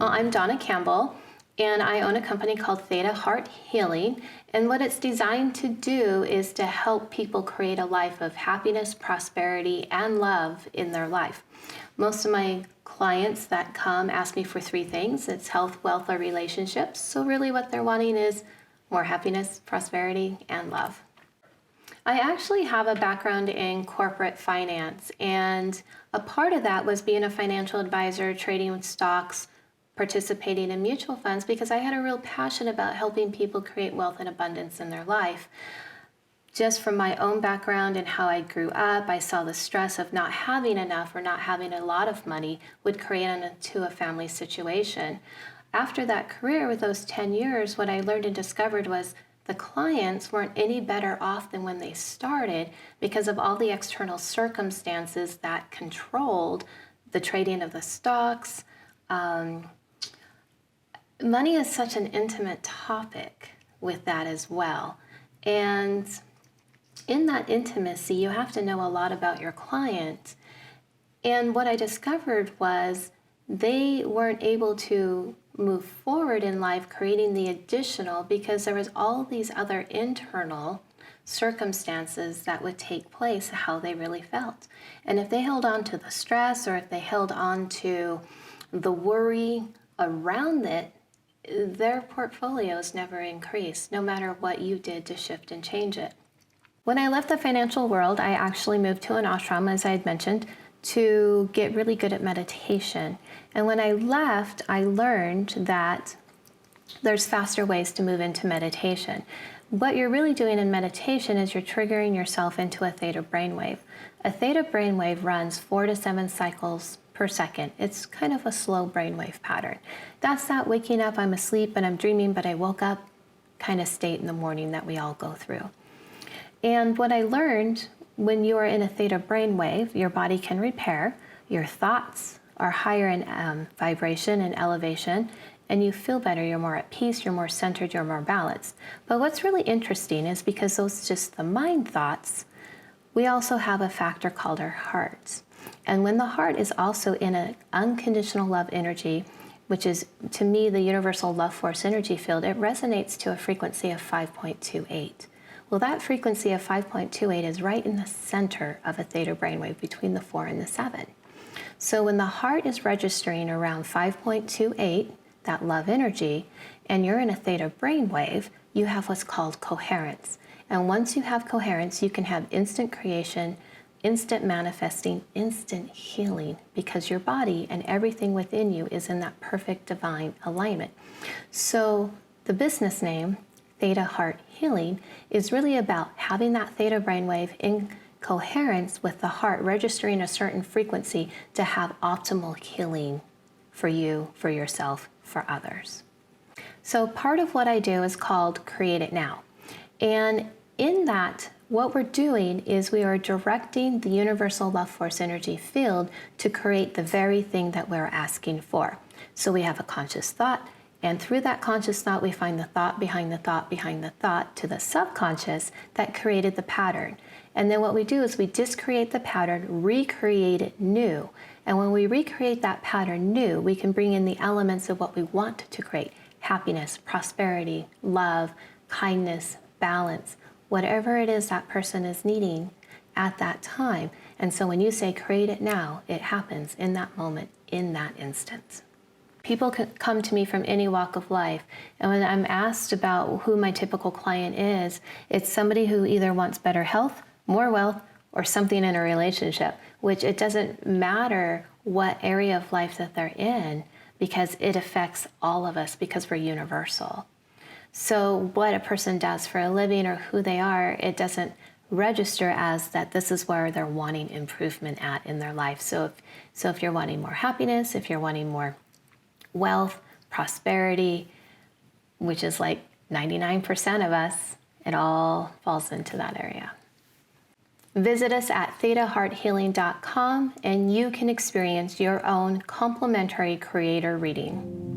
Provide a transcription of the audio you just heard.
Well, I'm Dawna Campbell, and I own a company called Theta Heart Healing. And what it's designed to do is to help people create a life of happiness, prosperity, and love in their life. Most of my clients that come ask me for three things. It's health, wealth, or relationships. So really what they're wanting is more happiness, prosperity, and love. I actually have a background in corporate finance, and a part of that was being a financial advisor, trading with stocks, participating in mutual funds, because I had a real passion about helping people create wealth and abundance in their life. Just from my own background and how I grew up, I saw the stress of not having enough or not having a lot of money would create into a family situation. After that career, with those 10 years, what I learned and discovered was the clients weren't any better off than when they started because of all the external circumstances that controlled the trading of the stocks. Money is such an intimate topic with that as well. And in that intimacy, you have to know a lot about your client. And what I discovered was they weren't able to move forward in life creating the additional because there was all these other internal circumstances that would take place, how they really felt. And if they held on to the stress or if they held on to the worry around it, their portfolios never increased, no matter what you did to shift and change it. When I left the financial world, I actually moved to an ashram, as I had mentioned, to get really good at meditation. And when I left, I learned that there's faster ways to move into meditation. What you're really doing in meditation is you're triggering yourself into a theta brainwave. A theta brainwave runs 4 to 7 cycles per second. It's kind of a slow brainwave pattern. That's that waking up, I'm asleep and I'm dreaming, but I woke up kind of state in the morning that we all go through. And what I learned, when you are in a theta brainwave, your body can repair, your thoughts are higher in vibration and elevation, and you feel better, you're more at peace, you're more centered, you're more balanced. But what's really interesting is because those just the mind thoughts, we also have a factor called our heart. And when the heart is also in an unconditional love energy, which is, to me, the universal love force energy field, it resonates to a frequency of 5.28. Well, that frequency of 5.28 is right in the center of a theta brainwave between the 4 and the 7. So when the heart is registering around 5.28, that love energy, and you're in a theta brainwave, you have what's called coherence. And once you have coherence, you can have instant creation, instant manifesting, instant healing, because your body and everything within you is in that perfect divine alignment. So the business name, Theta Heart Healing, is really about having that theta brainwave in coherence with the heart registering a certain frequency to have optimal healing for you, for yourself, for others. So part of what I do is called Create It Now. And in that, what we're doing is we are directing the universal love force energy field to create the very thing that we're asking for. So we have a conscious thought, and through that conscious thought, we find the thought behind the thought behind the thought to the subconscious that created the pattern. And then what we do is we discreate the pattern, recreate it new. And when we recreate that pattern new, we can bring in the elements of what we want to create: happiness, prosperity, love, kindness, balance, whatever it is that person is needing at that time. And so when you say create it now, it happens in that moment, in that instant. People can come to me from any walk of life, and when I'm asked about who my typical client is, it's somebody who either wants better health, more wealth, or something in a relationship, which it doesn't matter what area of life that they're in, because it affects all of us because we're universal. So what a person does for a living or who they are, it doesn't register as that this is where they're wanting improvement at in their life. So if you're wanting more happiness, if you're wanting more wealth, prosperity, which is like 99% of us, it all falls into that area. Visit us at thetahearthealing.com and you can experience your own complimentary creator reading.